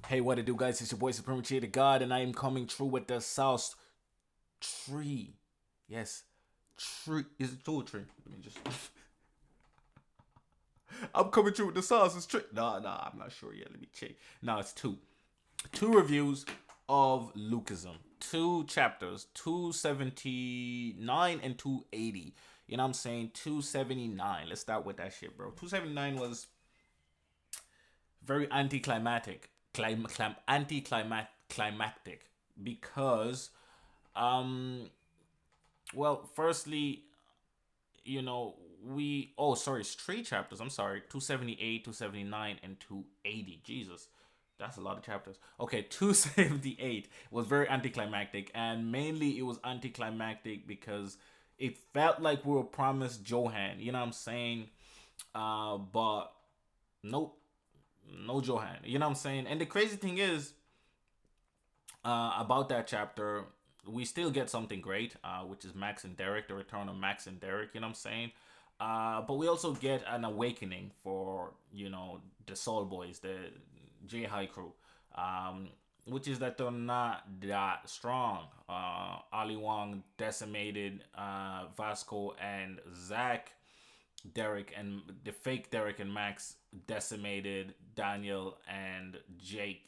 Hey, what it do, guys? It's your boy Supreme Creator God, and I am coming through with the South tree. Yes, tree. Is it two tree? Let me just. I'm coming through with the sauce. It's tree. Nah, I'm not sure yet. Let me check. No, it's two. Two reviews of Lookism. Two chapters, 279 and 280. You know what I'm saying? 279. Let's start with that shit, bro. 279 was very anticlimactic. Anticlimactic because well, firstly, we sorry, it's three chapters. I'm sorry, 278, 279, and 280. Jesus, that's a lot of chapters. Okay, 278 was very anticlimactic, and mainly it was anticlimactic because it felt like we were promised Johan. You know what I'm saying? But nope, no Johan. You know what I'm saying? And the crazy thing is, about that chapter, we still get something great, which is Max and Derek, the return of Max and Derek. You know what I'm saying? But we also get an awakening for the Soul Boys, the J High crew, which is that they're not that strong. Ali Wong decimated Vasco and Zach. Derek and the fake Derek and Max decimated Daniel and Jay.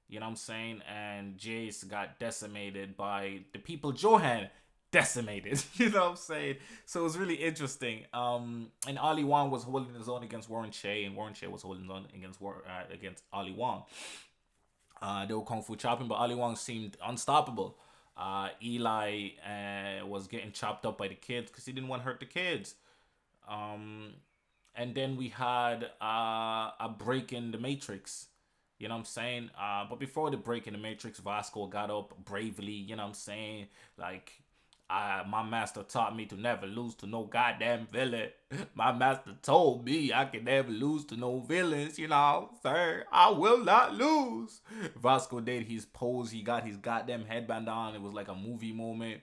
You know what I'm saying? And Jace got decimated by the people Johan decimated. You know what I'm saying? So it was really interesting. And Ali Wong was holding his own against Warren Shea, and Warren Shea was holding his own against Ali Wong. They were kung fu chopping, but Ali Wong seemed unstoppable. Eli was getting chopped up by the kids because he didn't want to hurt the kids. Um, and then we had a break in the Matrix. You know what I'm saying? But before the break in the Matrix, Vasco got up bravely. You know what I'm saying? Like, my master taught me to never lose to no goddamn villain. My master told me I can never lose to no villains. You know, sir, I will not lose. Vasco did his pose. He got his goddamn headband on. It was like a movie moment.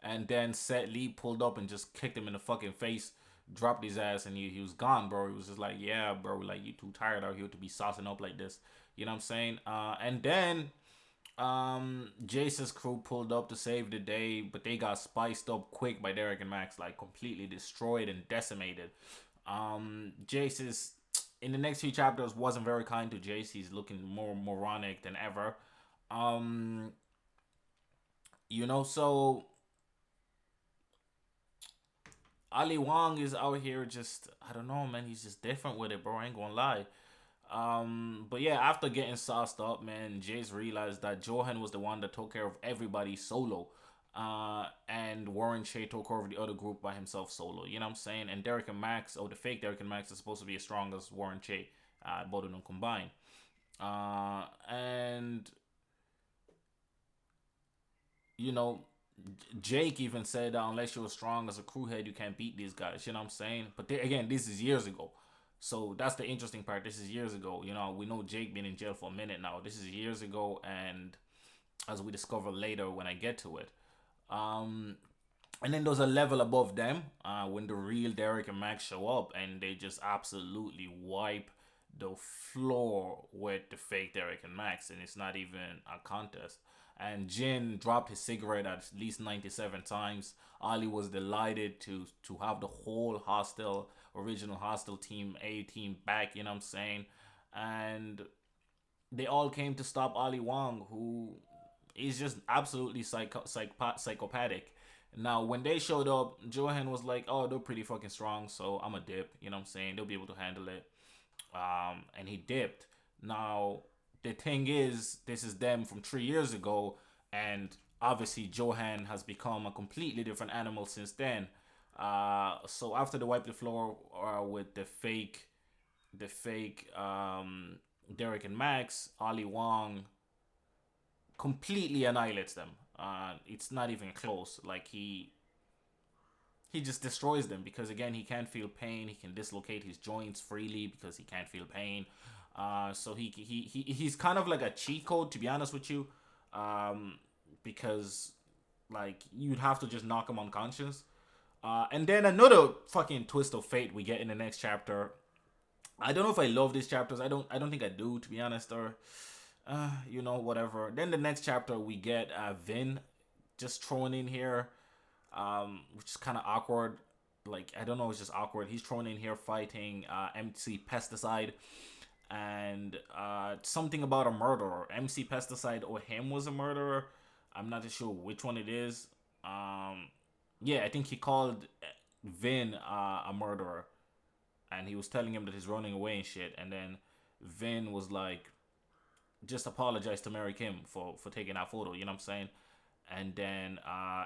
And then Set Lee pulled up and just kicked him in the fucking face, dropped his ass, and he was gone, bro. He was just like, yeah, bro, like, you too tired out here to be saucing up like this. You know what I'm saying? And then Jason's crew pulled up to save the day, but they got spiced up quick by Derek and Max, like completely destroyed and decimated. Jace is in the next few chapters wasn't very kind to Jace. He's looking more moronic than ever. Um, so Ali Wong is out here just, I don't know, man. He's just different with it, bro. I ain't gonna lie. But yeah, after getting sauced up, man, Jace realized that Johan was the one that took care of everybody solo. And Warren Shea took over the other group by himself solo. You know what I'm saying? And Derek and Max, or the fake Derek and Max, is supposed to be as strong as Warren Shea, both of them combined. And you know, Jake even said that unless you're strong as a crew head, you can't beat these guys. You know what I'm saying? But again, this is years ago. So that's the interesting part. This is years ago. We know Jake been in jail for a minute now. This is years ago, and as we discover later when I get to it. And then there's a level above them when the real Derek and Max show up, and they just absolutely wipe the floor with the fake Derek and Max, and it's not even a contest. And Jin dropped his cigarette at least 97 times. Ali was delighted to have the whole original hostile team, A team back, you know what I'm saying? And they all came to stop Ali Wong, who is just absolutely psychopathic. Now, when they showed up, Johan was like, oh, they're pretty fucking strong, so I'm a dip, you know what I'm saying? They'll be able to handle it. And he dipped. Now, the thing is, this is them from 3 years ago, and obviously Johan has become a completely different animal since then. So after they wipe the floor with the fake Derek and Max, Ali Wong completely annihilates them. It's not even close. Like he just destroys them because again he can't feel pain. He can dislocate his joints freely because he can't feel pain. So he's kind of like a cheat code, to be honest with you, because like you'd have to just knock him unconscious. And then another fucking twist of fate we get in the next chapter. I don't know if I love these chapters. I don't think I do, to be honest. Or whatever. Then the next chapter we get Vin just thrown in here, which is kind of awkward. Like, I don't know, it's just awkward. He's thrown in here fighting MC Pesticide, and something about a murderer. MC Pesticide or him was a murderer. I'm not too sure which one it is. Yeah, I think he called Vin a murderer, and he was telling him that he's running away and shit. And then Vin was like, just apologize to Mary Kim for taking that photo. You know what I'm saying? And then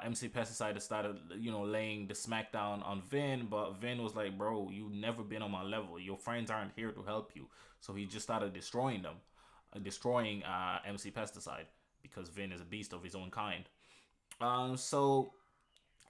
MC Pesticide started, laying the smackdown on Vin, but Vin was like, bro, you never been on my level. Your friends aren't here to help you. So he just started destroying them, destroying MC Pesticide, because Vin is a beast of his own kind. So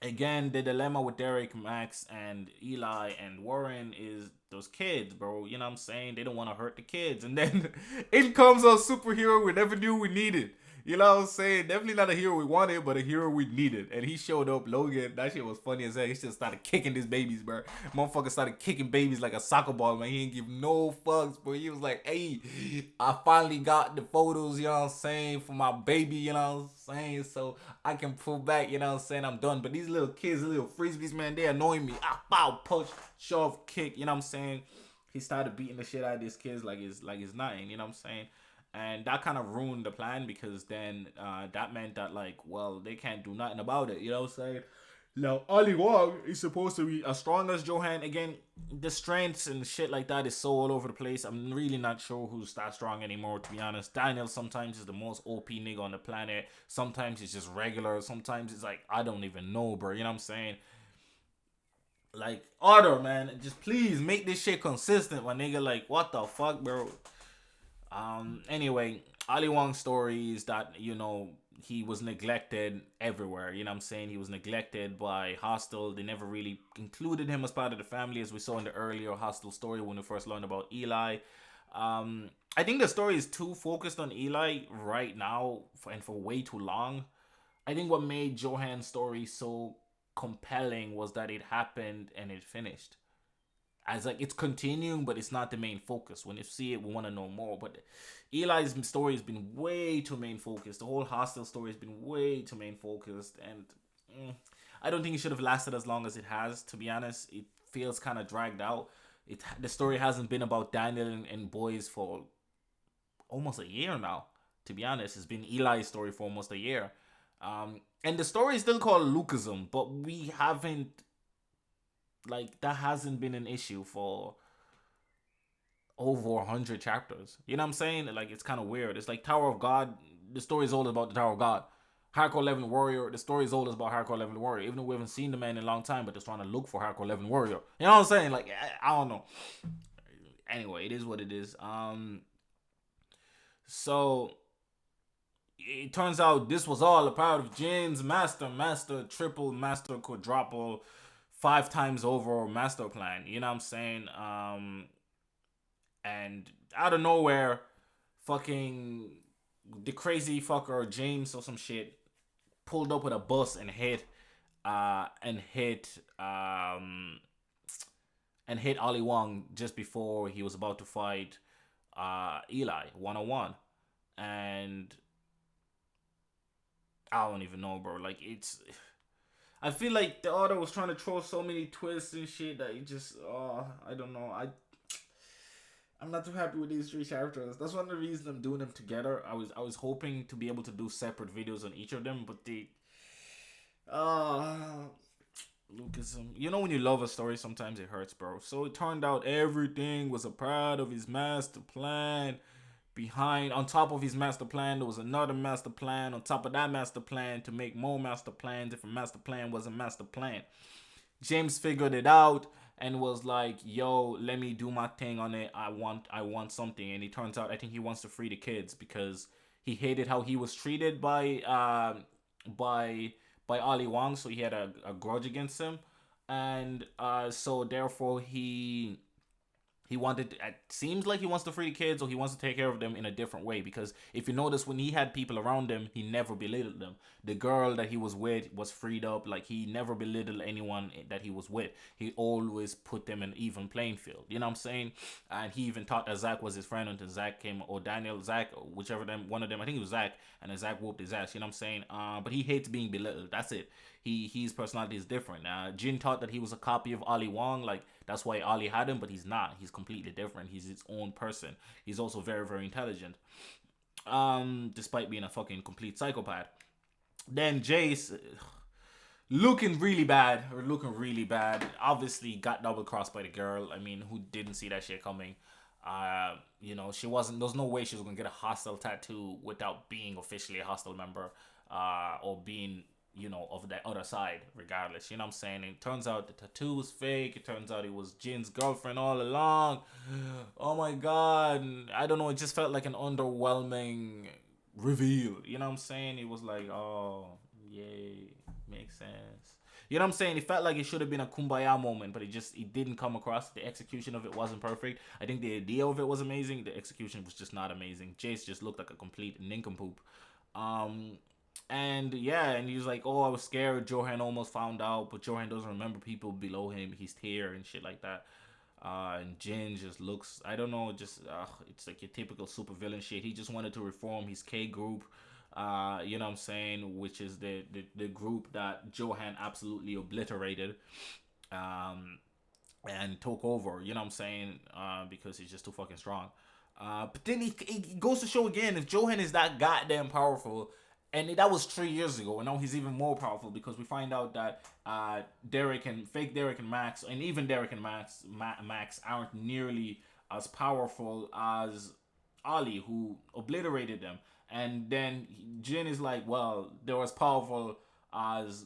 again, the dilemma with Derek, Max, and Eli and Warren is those kids, bro. You know what I'm saying? They don't want to hurt the kids. And then in comes a superhero we never knew we needed. You know what I'm saying? Definitely not a hero we wanted, but a hero we needed. And he showed up, Logan. That shit was funny as hell. He just started kicking these babies, bro. Motherfucker started kicking babies like a soccer ball, man. He didn't give no fucks, bro. He was like, hey, I finally got the photos, you know what I'm saying, for my baby, you know what I'm saying? So I can pull back, you know what I'm saying? I'm done. But these little kids, little frisbees, man, they annoy me. Ah, pow, punch, shove, kick, you know what I'm saying? He started beating the shit out of these kids like it's nothing, you know what I'm saying? And that kind of ruined the plan, because then that meant that, like, well, they can't do nothing about it, you know what I'm saying? Now, Ali Wong is supposed to be as strong as Johan. Again, the strengths and shit like that is so all over the place. I'm really not sure who's that strong anymore, to be honest. Daniel sometimes is the most OP nigga on the planet. Sometimes it's just regular. Sometimes it's like, I don't even know, bro. You know what I'm saying? Like, order, man. Just please make this shit consistent, my nigga. Like, what the fuck, bro? Anyway, Ali Wong's story is that, he was neglected everywhere. You know what I'm saying? He was neglected by Hostel. They never really included him as part of the family, as we saw in the earlier Hostel story when we first learned about Eli. I think the story is too focused on Eli right now, and for way too long. I think what made Johan's story so compelling was that it happened and it finished. As like, it's continuing, but it's not the main focus. When you see it, we want to know more. But Eli's story has been way too main focused. The whole Hostel story has been way too main focused, and I don't think it should have lasted as long as it has. To be honest, it feels kind of dragged out. The story hasn't been about Daniel and boys for almost a year now. To be honest, it's been Eli's story for almost a year. And the story is still called Lookism, but we haven't, like, that hasn't been an issue for over 100 chapters. You know what I'm saying? Like, it's kind of weird. It's like Tower of God. The story is all about the Tower of God. Hardcore 11 Warrior. The story is all about Hardcore 11 Warrior. Even though we haven't seen the man in a long time, but just trying to look for Hardcore 11 Warrior. You know what I'm saying? Like, I don't know. Anyway, it is what it is. So it turns out this was all a part of Jin's master, triple, master, quadruple, 5 times over master plan. You know what I'm saying? And out of nowhere, fucking the crazy fucker James or some shit pulled up with a bus and hit and hit Ali Wong just before he was about to fight Eli 101. And I don't even know, bro. Like, I feel like the author was trying to throw so many twists and shit that it just, I don't know. I'm not too happy with these 3 chapters. That's one of the reasons I'm doing them together. I was hoping to be able to do separate videos on each of them, but Lookism. You know when you love a story, sometimes it hurts, bro. So it turned out everything was a part of his master plan. On top of his master plan, there was another master plan. On top of that master plan, to make more master plans. If a master plan was a master plan, James figured it out and was like, "Yo, let me do my thing on it. I want something." And it turns out, I think he wants to free the kids because he hated how he was treated by Ali Wong, so he had a grudge against him, and so therefore he He wanted it seems like he wants to free the kids, or he wants to take care of them in a different way, because if you notice, when he had people around him, he never belittled them. The girl that he was with was freed up. Like, he never belittled anyone that he was with. He always put them in even playing field, you know what I'm saying? And he even thought that Zach was his friend until Zach came, or Daniel, Zach, whichever them, one of them, I think it was Zach, and then Zach whooped his ass, you know what I'm saying? But he hates being belittled. That's it. His personality is different. Jin thought that he was a copy of Ali Wong, like that's why Ali had him, but he's not. He's completely different. He's his own person. He's also very, very intelligent. Despite being a fucking complete psychopath. Then Jace, looking really bad, or looking really bad. Obviously got double crossed by the girl. I mean, who didn't see that shit coming? She wasn't. There's no way she was gonna get a hostile tattoo without being officially a hostile member, or being, of the other side, regardless. You know what I'm saying? It turns out the tattoo was fake. It turns out it was Jin's girlfriend all along. Oh my god. I don't know. It just felt like an underwhelming reveal. You know what I'm saying? It was like, oh, yay. Makes sense. You know what I'm saying? It felt like it should have been a kumbaya moment, but it didn't come across. The execution of it wasn't perfect. I think the idea of it was amazing. The execution was just not amazing. Jace just looked like a complete nincompoop. Um, and yeah, and he was like, "Oh, I was scared. Johan almost found out, but Johan doesn't remember people below him. He's here and shit like that." And Jin just looks, I don't know, just it's like your typical supervillain shit. He just wanted to reform his K group, you know what I'm saying, which is the group that Johan absolutely obliterated, um, and took over. You know what I'm saying, because he's just too fucking strong. But then he goes to show again, if Johan is that goddamn powerful, and that was 3 years ago, and now he's even more powerful, because we find out that Derek and Max, and even Derek and Max aren't nearly as powerful as Ali, who obliterated them. And then Jin is like, well, they're as powerful as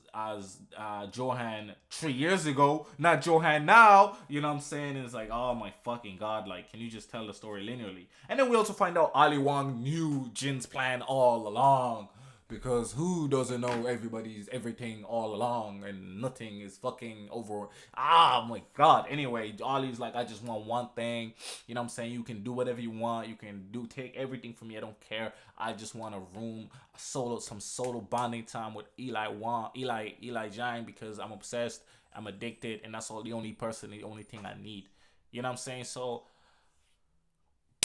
Johan 3 years ago, not Johan now. You know what I'm saying? And it's like, oh my fucking god, like, can you just tell the story linearly? And then we also find out Ali Wong knew Jin's plan all along. Because who doesn't know everybody's everything all along, and nothing is fucking over. Ah, my god. Anyway, Ollie's like, I just want one thing. You know what I'm saying? You can do whatever you want. You can take everything from me. I don't care. I just want a room, some solo bonding time with Eli Giant, because I'm obsessed. I'm addicted, and that's the only thing I need. You know what I'm saying? So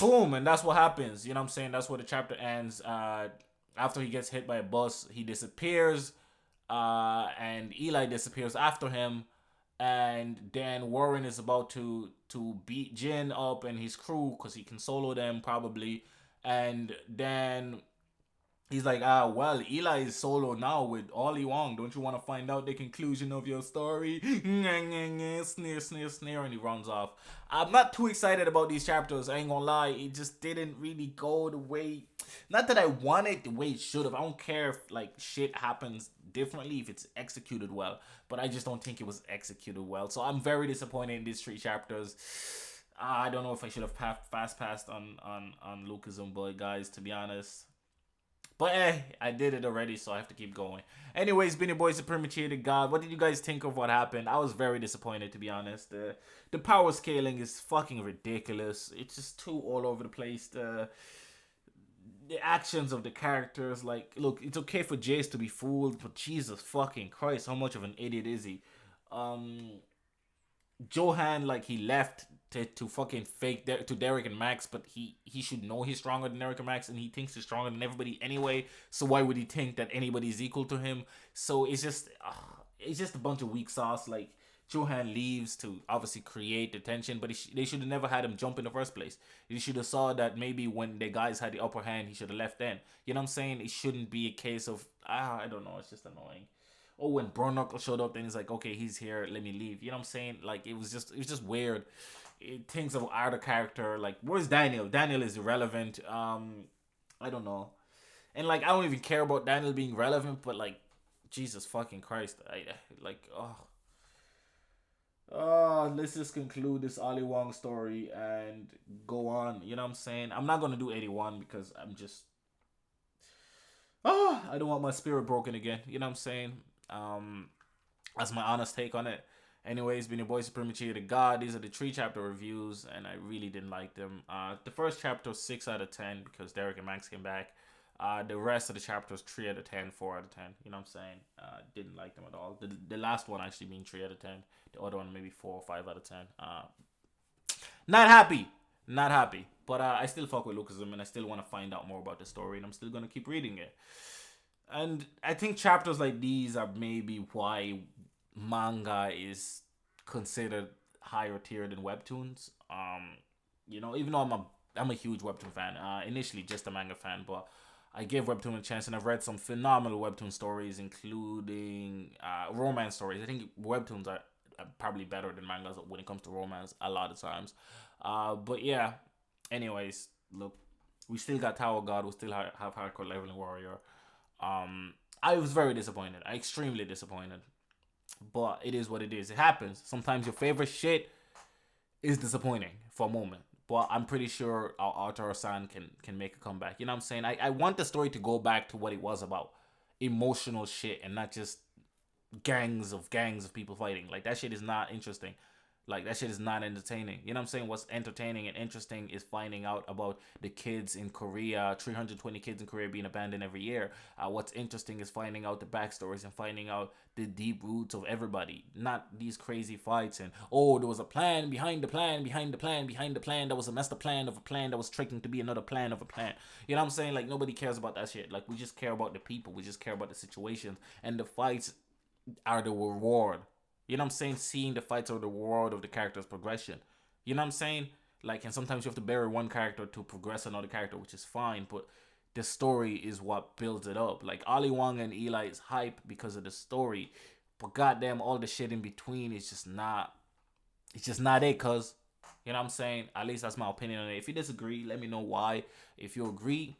boom, and that's what happens. You know what I'm saying? That's where the chapter ends. After he gets hit by a bus, he disappears, and Eli disappears after him, and then Warren is about to beat Jin up and his crew, because he can solo them probably, and then he's like, well, Eli is solo now with Ollie Wong. Don't you want to find out the conclusion of your story? Sneer, sneer, sneer, and he runs off. I'm not too excited about these chapters. I ain't gonna lie. It just didn't really go the way. Not that I want it the way it should have. I don't care if like shit happens differently if it's executed well, but I just don't think it was executed well. So I'm very disappointed in these 3 chapters. I don't know if I should have fast passed on Lookism, but guys, to be honest. But I did it already, so I have to keep going. Anyways, been your boy Supremachiated God. What did you guys think of what happened? I was very disappointed, to be honest. The power scaling is fucking ridiculous. It's just too all over the place. The actions of the characters, like, look, it's okay for Jace to be fooled, but Jesus fucking Christ, how much of an idiot is he? Johan, like, he left to fucking fake to Derek and Max, but he should know he's stronger than Derek and Max, and he thinks he's stronger than everybody anyway. So why would he think that anybody's equal to him? So it's just a bunch of weak sauce. Like, Johan leaves to obviously create the tension, but they should have never had him jump in the first place. He should have saw that maybe when the guys had the upper hand, he should have left then. You know what I'm saying? It shouldn't be a case of I don't know. It's just annoying. Oh, when Burnock showed up, then he's like, okay, he's here, let me leave. You know what I'm saying? Like, it was just weird. Things of either character, like, where's Daniel? Daniel is irrelevant. I don't know. And like, I don't even care about Daniel being relevant, but like, Jesus fucking Christ. I like, let's just conclude this Ali Wong story and go on. You know what I'm saying? I'm not gonna do 81 because I'm just I don't want my spirit broken again. You know what I'm saying? That's my honest take on it. Anyways, it's been your boy Supreme Uchiha the God. These are the 3 chapter reviews, and I really didn't like them. The first chapter was 6 out of 10 because Derek and Max came back. The rest of the chapters 3 out of 10, 4 out of 10. You know what I'm saying? Didn't like them at all. The last one actually being 3 out of 10. The other one maybe 4 or 5 out of 10. Not happy, not happy. But I still fuck with Lookism, and I still want to find out more about the story, and I'm still gonna keep reading it. And I think chapters like these are maybe why manga is considered higher tier than webtoons. Even though I'm a huge webtoon fan. Initially just a manga fan, but I gave webtoon a chance, and I've read some phenomenal webtoon stories, including romance stories. I think webtoons are probably better than mangas when it comes to romance a lot of times. But yeah. Anyways, look, we still got Tower God. We still have Hardcore Leveling Warrior. I was very disappointed. I extremely disappointed. But it is what it is. It happens. Sometimes your favorite shit is disappointing for a moment. But I'm pretty sure our Arthur-san can make a comeback. You know what I'm saying? I want the story to go back to what it was about. Emotional shit and not just gangs of people fighting. Like that shit is not interesting. Like that shit is not entertaining. You know what I'm saying? What's entertaining and interesting is finding out about the kids in Korea, 320 kids in Korea being abandoned every year. What's interesting is finding out the backstories and finding out the deep roots of everybody. Not these crazy fights and there was a plan behind the plan, behind the plan, behind the plan. That was a master plan of a plan that was tricking to be another plan of a plan. You know what I'm saying? Like nobody cares about that shit. Like we just care about the people. We just care about the situations, and the fights are the reward. You know what I'm saying? Seeing the fights are the reward of the character's progression. You know what I'm saying? Like, and sometimes you have to bury one character to progress another character, which is fine, but the story is what builds it up. Like, Ali Wong and Eli is hype because of the story, but goddamn, all the shit in between is just not, it's just not it, cuz. You know what I'm saying? At least that's my opinion on it. If you disagree, let me know why. If you agree,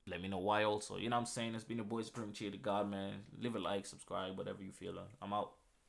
let me know why also. You know what I'm saying? It's been your boy Supreme Cheer the God, man. Leave a like, subscribe, whatever you feel. I'm out.